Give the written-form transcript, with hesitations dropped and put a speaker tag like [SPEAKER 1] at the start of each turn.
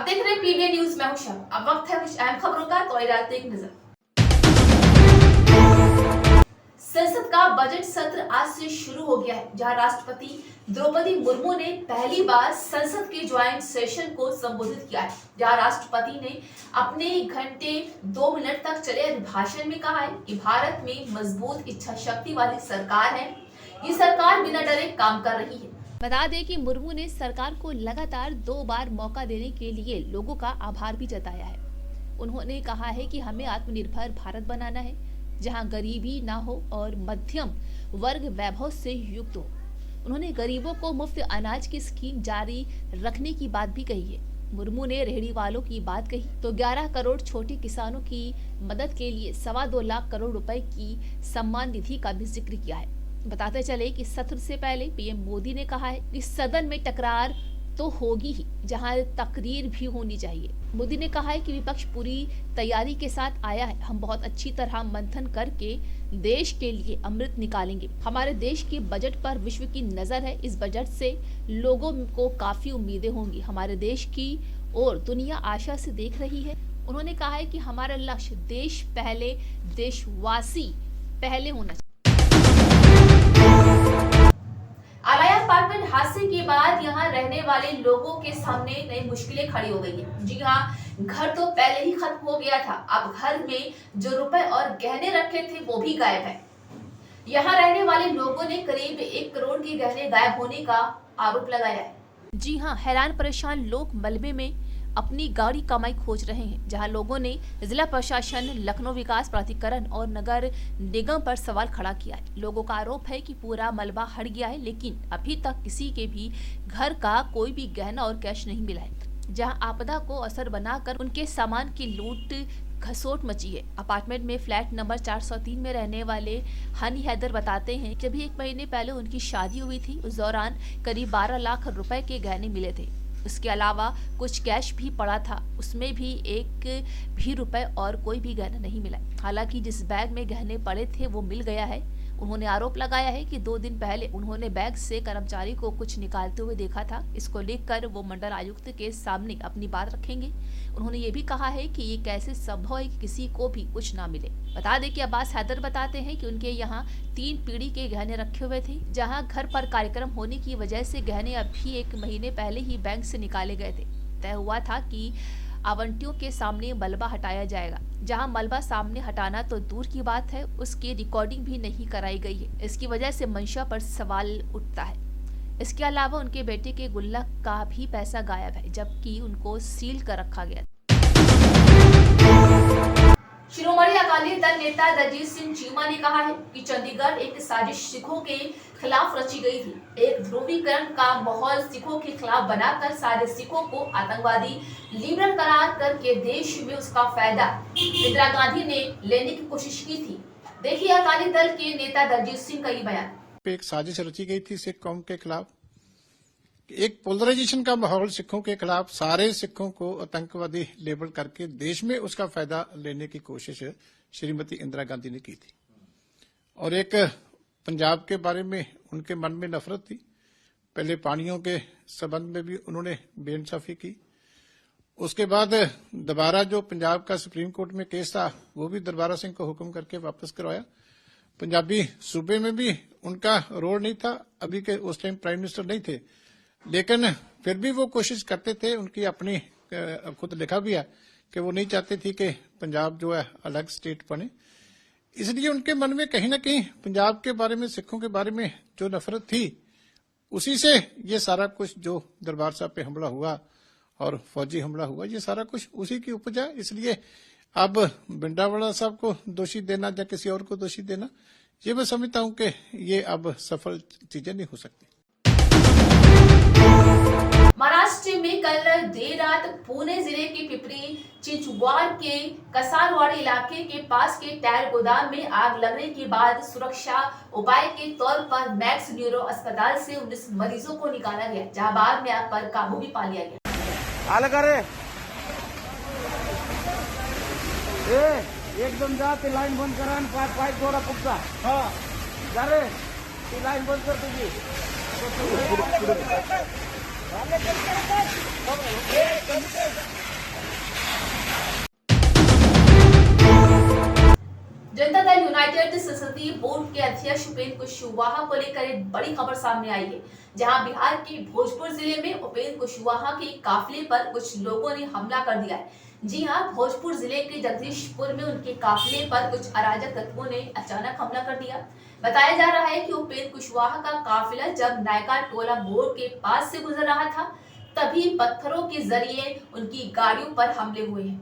[SPEAKER 1] देख रहे हैं पीबीएन न्यूज, मैं हूं शब। अब वक्त है कुछ अहम खबरों का, तो डालते एक नजर। संसद का बजट सत्र आज से शुरू हो गया है, जहां राष्ट्रपति द्रौपदी मुर्मू ने पहली बार संसद के ज्वाइंट सेशन को संबोधित किया है। जहां राष्ट्रपति ने अपने घंटे 2 मिनट तक चले अभिभाषण में कहा है कि भारत में मजबूत इच्छा शक्ति वाली सरकार है। ये सरकार बिना डरे काम कर रही है।
[SPEAKER 2] बता दें कि मुर्मू ने सरकार को लगातार 2 बार मौका देने के लिए लोगों का आभार भी जताया है। उन्होंने कहा है कि हमें आत्मनिर्भर भारत बनाना है, जहां गरीबी ना हो और मध्यम वर्ग वैभव से युक्त हो। उन्होंने गरीबों को मुफ्त अनाज की स्कीम जारी रखने की बात भी कही है। मुर्मू ने रेहड़ी वालों की बात कही तो 11 करोड़ छोटे किसानों की मदद के लिए 2.25 लाख करोड़ रुपए की सम्मान निधि का भी जिक्र किया है। बताते चले कि सत्र से पहले पीएम मोदी ने कहा है कि सदन में टकरार तो होगी ही, जहां तकरीर भी होनी चाहिए। मोदी ने कहा है कि विपक्ष पूरी तैयारी के साथ आया है, हम बहुत अच्छी तरह मंथन करके देश के लिए अमृत निकालेंगे। हमारे देश के बजट पर विश्व की नजर है, इस बजट से लोगों को काफी उम्मीदें होंगी। हमारे देश की ओर दुनिया आशा से देख रही है। उन्होंने कहा है कि हमारा लक्ष्य देश पहले, देशवासी पहले होना चाहिए।
[SPEAKER 1] आलाया अपार्टमेंट हादसे के बाद यहां रहने वाले लोगों के सामने नई मुश्किलें खड़ी हो गई है। जी हां, घर तो पहले ही खत्म हो गया था, अब घर में जो रुपए और गहने रखे थे वो भी गायब है। यहां रहने वाले लोगों ने करीब 1 करोड़ के गहने गायब होने का आरोप लगाया है।
[SPEAKER 2] जी हां, हैरान परेशान लोग मलबे में अपनी गाड़ी कमाई खोज रहे हैं, जहां लोगों ने जिला प्रशासन, लखनऊ विकास प्राधिकरण और नगर निगम पर सवाल खड़ा किया है। लोगों का आरोप है कि पूरा मलबा हट गया है, लेकिन अभी तक किसी के भी घर का कोई भी गहना और कैश नहीं मिला है। जहां आपदा को असर बनाकर उनके सामान की लूट घसोट मची है। अपार्टमेंट में फ्लैट नंबर 403 में रहने वाले हनी हैदर बताते हैं कि अभी 1 महीने पहले उनकी शादी हुई थी। उस दौरान करीब 12 लाख रुपए के गहने मिले थे। उसके अलावा कुछ कैश भी पड़ा था, उसमें भी 1 भी रुपए और कोई भी गहना नहीं मिला। हालांकि जिस बैग में गहने पड़े थे वो मिल गया है। उन्होंने आरोप लगाया है कि 2 दिन पहले उन्होंने बैग से कर्मचारी को कुछ निकालते हुए देखा था। इसको लेकर वो मंडल आयुक्त के सामने अपनी बात रखेंगे। उन्होंने ये भी कहा है कि ये कैसे संभव है कि किसी को भी कुछ ना मिले। बता दें कि अब्बास हैदर बताते हैं कि उनके यहाँ 3 पीढ़ी के गहने रखे हुए थे, जहाँ घर पर कार्यक्रम होने की वजह से गहने अभी 1 महीने पहले ही बैंक से निकाले गए थे। तय हुआ था कि आवंटियों के सामने मलबा हटाया जाएगा। जहां मलबा सामने हटाना तो दूर की बात है, उसकी रिकॉर्डिंग भी नहीं कराई गई है। इसकी वजह से मंशा पर सवाल उठता है। इसके अलावा उनके बेटे के गुल्लक का भी पैसा गायब है, जबकि उनको सील कर रखा गया।
[SPEAKER 1] शिरोमणि अकाली दल नेता दलजीत सिंह चीमा ने कहा है कि चंडीगढ़ एक साजिश सिखों के खिलाफ रची गई थी। एक ध्रुवीकरण का माहौल सिखों के खिलाफ बनाकर सारे सिखों को आतंकवादी लिबरल करार करके देश में उसका फायदा इंदिरा गांधी ने लेने की कोशिश की थी। देखिए अकाली दल के नेता दलजीत सिंह का ये बयान।
[SPEAKER 3] एक साजिश रची गई थी सिख कौम के खिलाफ, एक पोलराइजेशन का माहौल सिखों के खिलाफ, सारे सिखों को आतंकवादी लेबल करके देश में उसका फायदा लेने की कोशिश श्रीमती इंदिरा गांधी ने की थी। और एक पंजाब के बारे में उनके मन में नफरत थी। पहले पानियों के संबंध में भी उन्होंने बेइंसाफी की। उसके बाद दोबारा जो पंजाब का सुप्रीम कोर्ट में केस था वो भी दरबारा सिंह को हुक्म करके वापस करवाया। पंजाबी सूबे में भी उनका रोल नहीं था, अभी के उस टाइम प्राइम मिनिस्टर नहीं थे, लेकिन फिर भी वो कोशिश करते थे। उनकी अपनी खुद लिखा भी है कि वो नहीं चाहते थे कि पंजाब जो है अलग स्टेट बने। इसलिए उनके मन में कहीं ना कहीं पंजाब के बारे में, सिखों के बारे में जो नफरत थी, उसी से ये सारा कुछ जो दरबार साहब पे हमला हुआ और फौजी हमला हुआ, ये सारा कुछ उसी की उपज है। इसलिए अब भिंडावाला साहब को दोषी देना या किसी और को दोषी देना, ये मैं समझता हूं कि ये अब सफल चीजें नहीं हो सकती।
[SPEAKER 1] महाराष्ट्र में कल देर रात पुणे जिले के पिपरी चिंचवाड़ के कसारवाड़ी इलाके के पास के टायर गोदाम में आग लगने के बाद सुरक्षा उपाय के तौर पर मैक्स न्यूरो अस्पताल से 19 मरीजों को निकाला गया, जहां बाद में आग पर काबू भी पा लिया गया।
[SPEAKER 4] एकदम जा ते लाईन बंद करा आणि पाईप थोडा फुटता. हा जा रे, ती लाईन बंद कर तुझी. पुढे
[SPEAKER 1] यूनाइटेड संसदीय बोर्ड के अध्यक्ष उपेंद्र कुशवाहा को लेकर एक बड़ी खबर सामने आई है, जहां बिहार के भोजपुर जिले में उपेंद्र कुशवाहा के काफिले पर कुछ लोगों ने हमला कर दिया है। जी हां, भोजपुर जिले के जगदीशपुर में उनके काफिले पर कुछ अराजक तत्वों ने अचानक हमला कर दिया। बताया जा रहा है कि उपेंद्र कुशवाहा का काफिला जब नायका टोला मोड़ के पास से गुजर रहा था, तभी पत्थरों के जरिए उनकी गाड़ियों पर हमले हुए हैं।